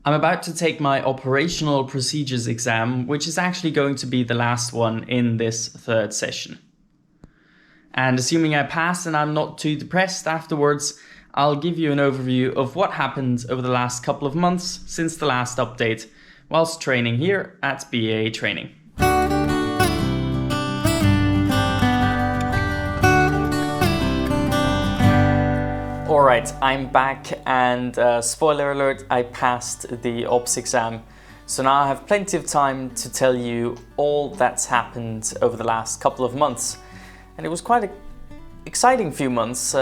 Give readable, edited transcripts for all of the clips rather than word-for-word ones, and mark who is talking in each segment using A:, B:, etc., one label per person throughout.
A: I'm about to take my operational procedures exam, which is actually going to be the last one in this third session. And assuming I pass and I'm not too depressed afterwards, I'll give you an overview of what happened over the last couple of months since the last update whilst training here at BAA Training. Alright, I'm back and spoiler alert, I passed the OPS exam. So now I have plenty of time to tell you all that's happened over the last couple of months. And it was quite an exciting few months.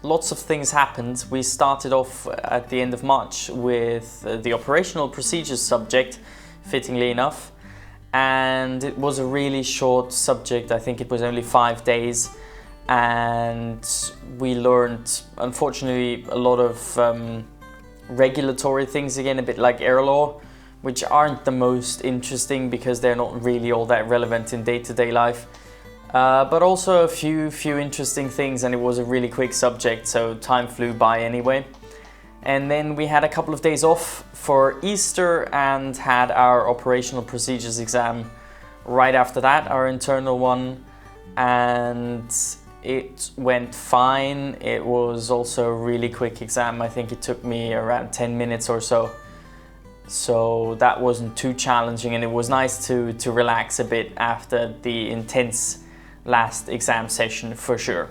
A: Lots of things happened. We started off at the end of March with the operational procedures subject, fittingly enough. And it was a really short subject. I think it was only 5 days. And we learned, unfortunately, a lot of regulatory things again, a bit like air law, which aren't the most interesting because they're not really all that relevant in day-to-day life. But also a few interesting things, and it was a really quick subject, so time flew by anyway. And then we had a couple of days off for Easter and had our operational procedures exam right after that, our internal one, and it went fine. It was also a really quick exam. I think it took me around 10 minutes or so. So that wasn't too challenging, and it was nice to relax a bit after the intense last exam session for sure.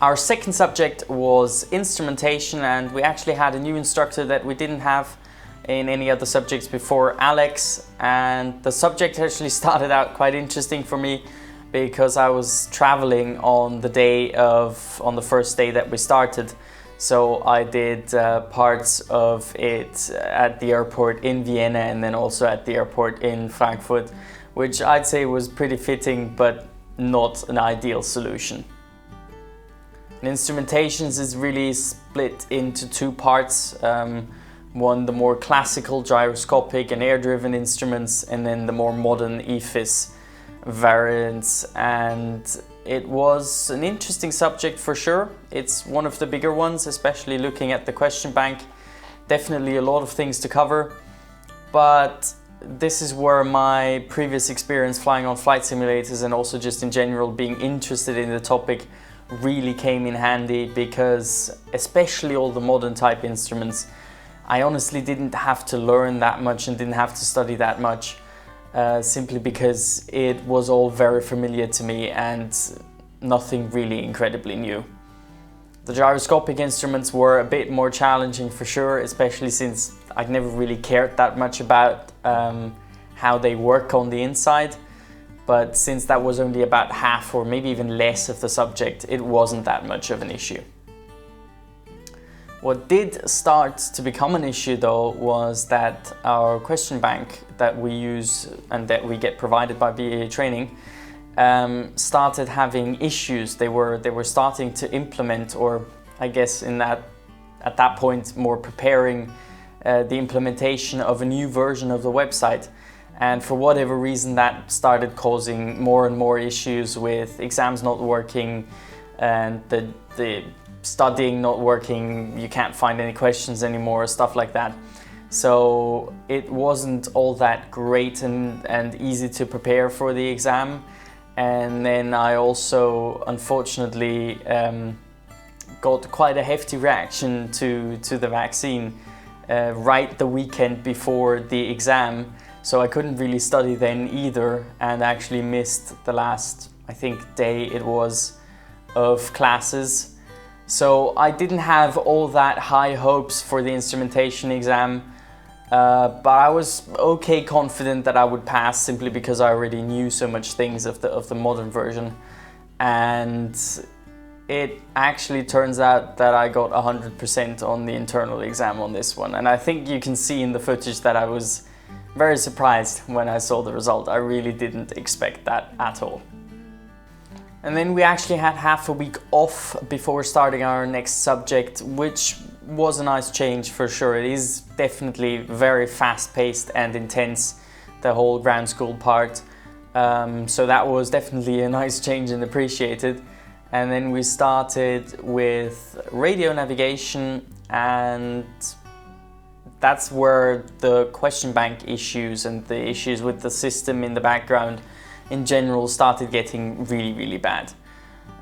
A: Our second subject was instrumentation, and we actually had a new instructor that we didn't have in any other subjects before, Alex, and the subject actually started out quite interesting for me because I was traveling on the first day that we started. So I did parts of it at the airport in Vienna and then also at the airport in Frankfurt, which I'd say was pretty fitting, but not an ideal solution. And instrumentations is really split into two parts. One, the more classical gyroscopic and air-driven instruments, and then the more modern EFIS variants. And it was an interesting subject for sure. It's one of the bigger ones, especially looking at the question bank. Definitely a lot of things to cover, but this is where my previous experience flying on flight simulators and also just in general being interested in the topic really came in handy, because especially all the modern type instruments, I honestly didn't have to learn that much and didn't have to study that much, simply because it was all very familiar to me and nothing really incredibly new. The gyroscopic instruments were a bit more challenging for sure, especially since I'd never really cared that much about how they work on the inside. But since that was only about half or maybe even less of the subject, it wasn't that much of an issue. What did start to become an issue though was that our question bank that we use and that we get provided by BAA Training started having issues. They were starting to implement, or I guess at that point more preparing the implementation of a new version of the website. And for whatever reason, that started causing more and more issues with exams not working and the studying not working. You can't find any questions anymore, stuff like that. So it wasn't all that great and easy to prepare for the exam. And then I also, unfortunately, got quite a hefty reaction to the vaccine right the weekend before the exam. So I couldn't really study then either, and actually missed the last, I think, day it was of classes. So I didn't have all that high hopes for the instrumentation exam, but I was okay confident that I would pass, simply because I already knew so much things of the modern version. And it actually turns out that I got 100% on the internal exam on this one. And I think you can see in the footage that I was very surprised when I saw the result. I really didn't expect that at all. And then we actually had half a week off before starting our next subject, which was a nice change for sure. It is definitely very fast-paced and intense, the whole ground school part. So that was definitely a nice change and appreciated. And then we started with radio navigation, and that's where the question bank issues and the issues with the system in the background in general started getting really, really bad.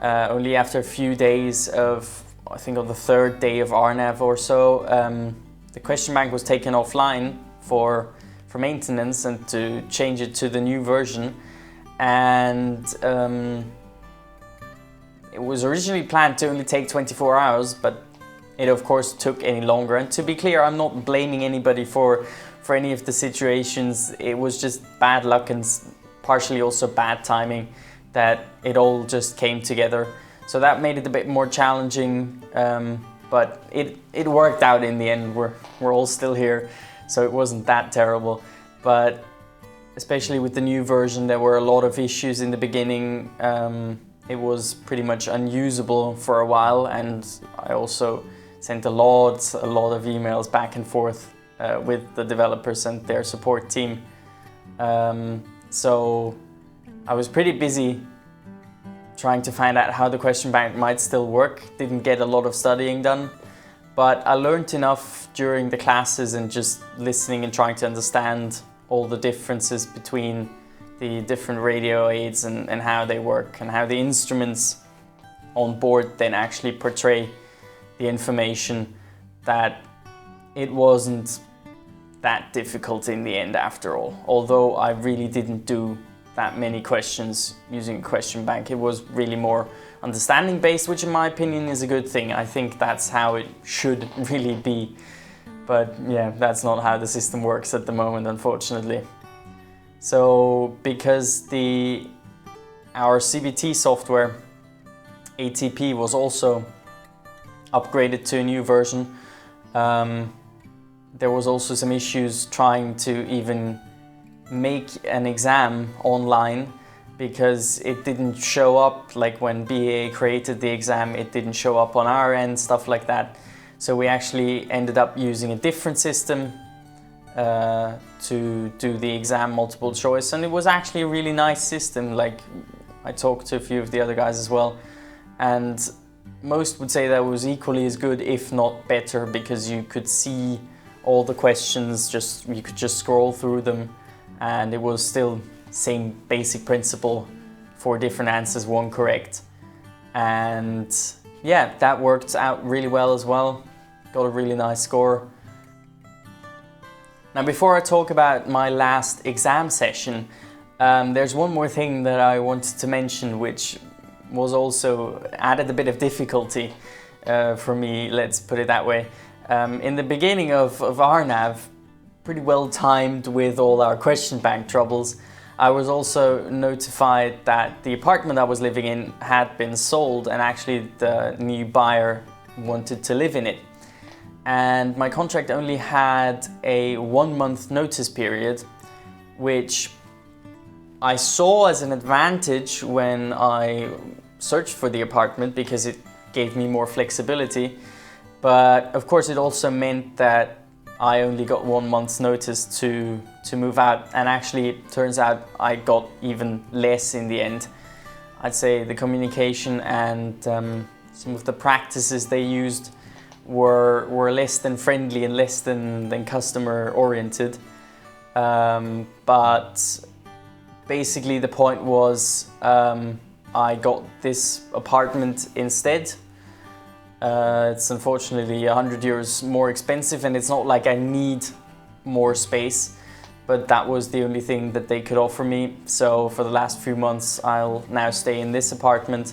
A: Only after a few days of, I think on the third day of RNAV or so, the question bank was taken offline for maintenance and to change it to the new version. And it was originally planned to only take 24 hours, but it of course took any longer. And to be clear, I'm not blaming anybody for any of the situations. It was just bad luck and partially also bad timing that it all just came together. So that made it a bit more challenging, but it worked out in the end. We're all still here, so it wasn't that terrible. But especially with the new version, there were a lot of issues in the beginning. It was pretty much unusable for a while, and I also sent a lot of emails back and forth with the developers and their support team. So I was pretty busy trying to find out how the question bank might still work. Didn't get a lot of studying done, but I learned enough during the classes and just listening and trying to understand all the differences between the different radio aids and how they work and how the instruments on board then actually portray the information, that it wasn't that difficult in the end after all. Although I really didn't do that many questions using a question bank. It was really more understanding based, which in my opinion is a good thing. I think that's how it should really be. But yeah, that's not how the system works at the moment, unfortunately. So because our CBT software, ATP, was also upgraded to a new version, there was also some issues trying to even make an exam online, because it didn't show up, like when BAA created the exam, it didn't show up on our end, stuff like that. So we actually ended up using a different system to do the exam multiple choice, and it was actually a really nice system. Like, I talked to a few of the other guys as well, and most would say that it was equally as good, if not better, because you could see all the questions, you could just scroll through them, and it was still same basic principle, 4 different answers, 1 correct. And yeah, that worked out really well as well. Got a really nice score. Now, before I talk about my last exam session, there's one more thing that I wanted to mention, which was also added a bit of difficulty for me, let's put it that way. In the beginning of RNAV, pretty well timed with all our question bank troubles, I was also notified that the apartment I was living in had been sold, and actually the new buyer wanted to live in it. And my contract only had a 1-month notice period, which I saw as an advantage when I searched for the apartment, because it gave me more flexibility. But of course it also meant that I only got 1 month's notice to move out, and actually it turns out I got even less in the end. I'd say the communication and some of the practices they used were less than friendly and less than customer oriented. But basically the point was, I got this apartment instead. It's unfortunately €100 more expensive, and it's not like I need more space, but that was the only thing that they could offer me. So for the last few months I'll now stay in this apartment,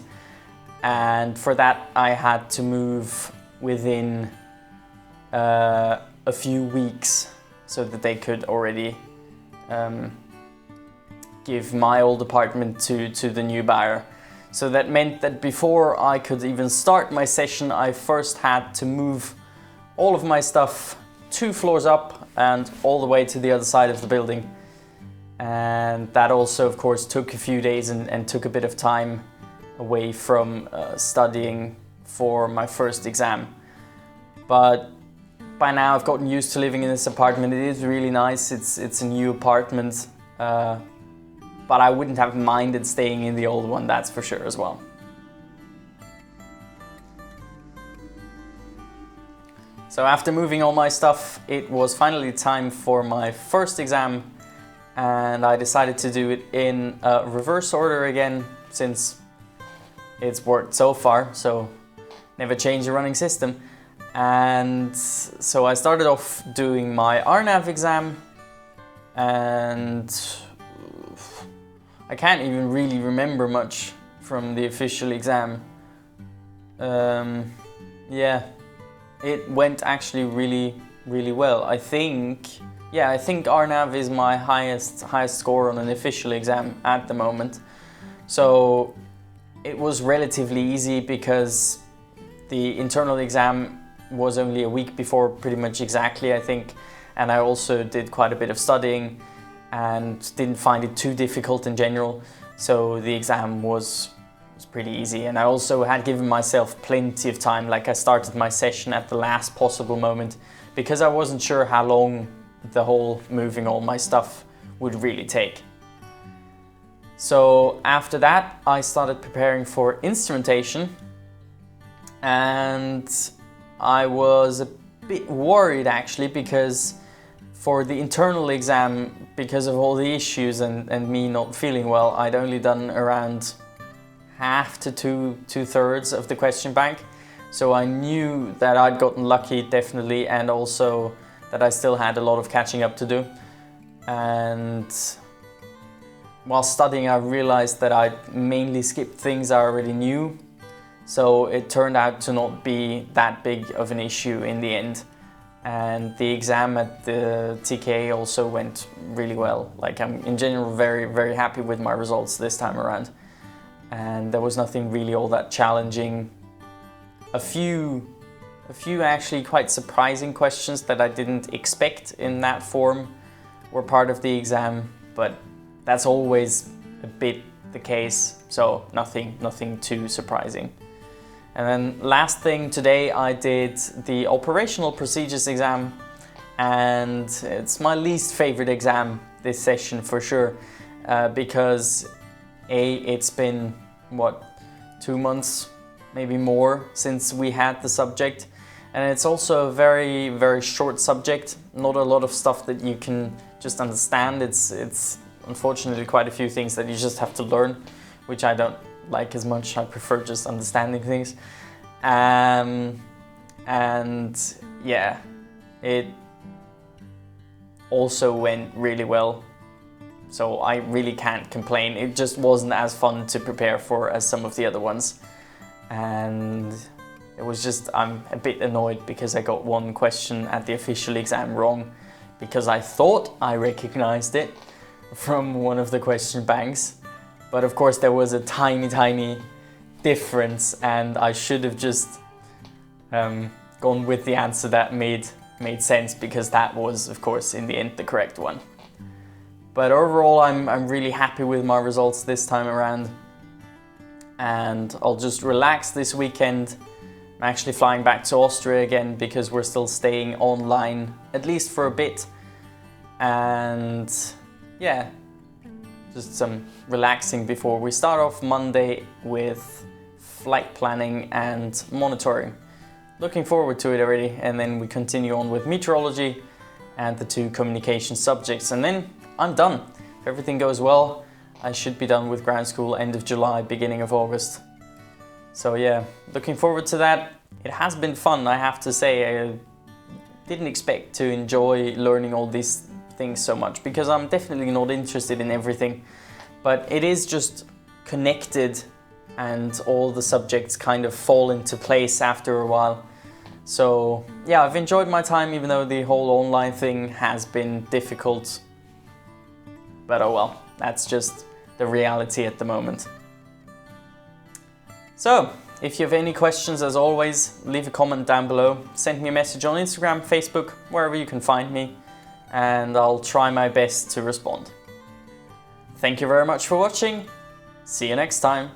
A: and for that I had to move within a few weeks so that they could already give my old apartment to the new buyer. So that meant that before I could even start my session, I first had to move all of my stuff 2 floors up and all the way to the other side of the building. And that also, of course, took a few days and took a bit of time away from studying for my first exam. But by now I've gotten used to living in this apartment. It is really nice. It's a new apartment. But I wouldn't have minded staying in the old one, that's for sure as well. So after moving all my stuff, it was finally time for my first exam, and I decided to do it in reverse order again, since it's worked so far, so never change the running system. And so I started off doing my RNAV exam, and I can't even really remember much from the official exam. Yeah, it went actually really well. I think RNAV is my highest score on an official exam at the moment. So it was relatively easy because the internal exam was only a week before, pretty much exactly, I think. And I also did quite a bit of studying and didn't find it too difficult in general. So the exam was pretty easy. And I also had given myself plenty of time. Like, I started my session at the last possible moment because I wasn't sure how long the whole moving all my stuff would really take. So after that, I started preparing for instrumentation, and I was a bit worried actually, because for the internal exam, because of all the issues and me not feeling well, I'd only done around half to two-thirds of the question bank. So I knew that I'd gotten lucky, definitely, and also that I still had a lot of catching up to do. And while studying, I realized that I'd mainly skipped things I already knew. So it turned out to not be that big of an issue in the end. And the exam at the TKA also went really well. Like, I'm in general very happy with my results this time around. And there was nothing really all that challenging. A few actually quite surprising questions that I didn't expect in that form were part of the exam, but that's always a bit the case, so nothing too surprising. And then last thing, today I did the operational procedures exam, and it's my least favorite exam this session for sure, because it's been, 2 months, maybe more, since we had the subject, and it's also a very short subject, not a lot of stuff that you can just understand. It's unfortunately quite a few things that you just have to learn, which I don't like as much. I prefer just understanding things. And yeah, it also went really well. So I really can't complain. It just wasn't as fun to prepare for as some of the other ones. And it was just, I'm a bit annoyed because I got one question at the official exam wrong, because I thought I recognized it from one of the question banks. But of course there was a tiny difference, and I should have just gone with the answer that made sense, because that was, of course, in the end the correct one. But overall, I'm really happy with my results this time around, and I'll just relax this weekend. I'm actually flying back to Austria again because we're still staying online, at least for a bit. And yeah, just some relaxing before we start off Monday with flight planning and monitoring. Looking forward to it already, and then we continue on with meteorology and the 2 communication subjects, and then I'm done. If everything goes well, I should be done with ground school end of July, beginning of August. So yeah, looking forward to that. It has been fun, I have to say. I didn't expect to enjoy learning all these things so much, because I'm definitely not interested in everything, but it is just connected, and all the subjects kind of fall into place after a while. So yeah, I've enjoyed my time, even though the whole online thing has been difficult. But oh well, that's just the reality at the moment. So, if you have any questions, as always, leave a comment down below. Send me a message on Instagram, Facebook, wherever you can find me, and I'll try my best to respond. Thank you very much for watching. See you next time.